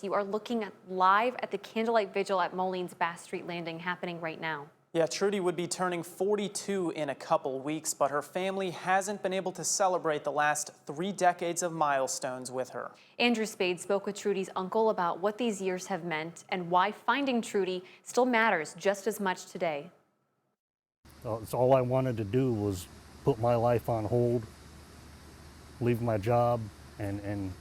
You are looking at live at the candlelight vigil at Moline's Bass Street Landing happening right now. Yeah, Trudy would be turning 42 in a couple weeks, but her family hasn't been able to celebrate the last 3 decades of milestones with her. Andrew Spade spoke with Trudy's uncle about what these years have meant and why finding Trudy still matters just as much today. It's all I wanted to do was put my life on hold, leave my job, and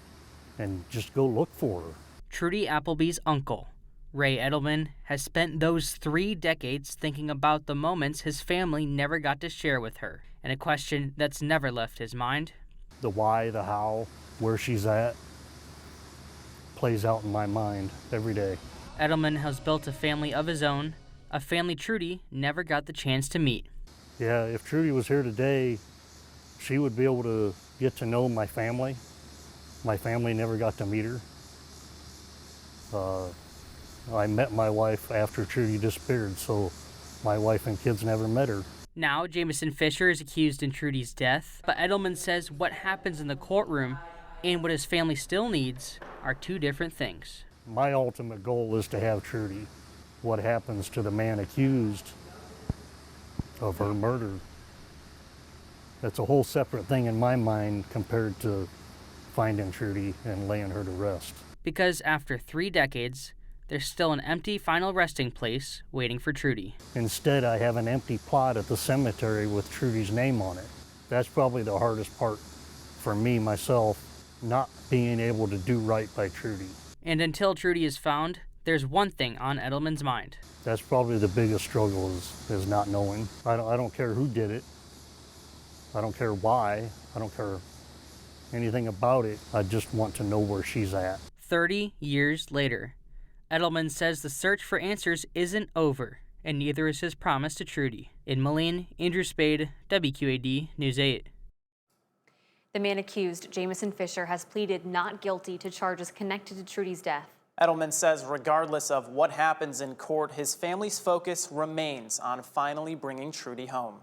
just go look for her. Trudy Appleby's uncle, Ray Eddleman, has spent those 3 decades thinking about the moments his family never got to share with her, and a question that's never left his mind. The why, the how, where she's at, plays out in my mind every day. Eddleman has built a family of his own, a family Trudy never got the chance to meet. Yeah, if Trudy was here today, she would be able to get to know my family. My family never got to meet her. I met my wife after Trudy disappeared, so my wife and kids never met her. Now, Jamison Fisher is accused in Trudy's death, but Eddleman says what happens in the courtroom and what his family still needs are 2 different things. My ultimate goal is to have Trudy. What happens to the man accused of her murder, that's a whole separate thing in my mind compared to finding Trudy and laying her to rest. Because after 3 decades, there's still an empty final resting place waiting for Trudy. Instead, I have an empty plot at the cemetery with Trudy's name on it. That's probably the hardest part for me, myself, not being able to do right by Trudy. And until Trudy is found, there's one thing on Eddleman's mind. That's probably the biggest struggle is not knowing. I don't care who did it. I don't care why. I don't care anything about it. I just want to know where she's at. 30 years later, Eddleman says the search for answers isn't over, and neither is his promise to Trudy. In Moline, Andrew Spade, WQAD News 8. The man accused, Jamison Fisher, has pleaded not guilty to charges connected to Trudy's death. Eddleman says regardless of what happens in court, his family's focus remains on finally bringing Trudy home.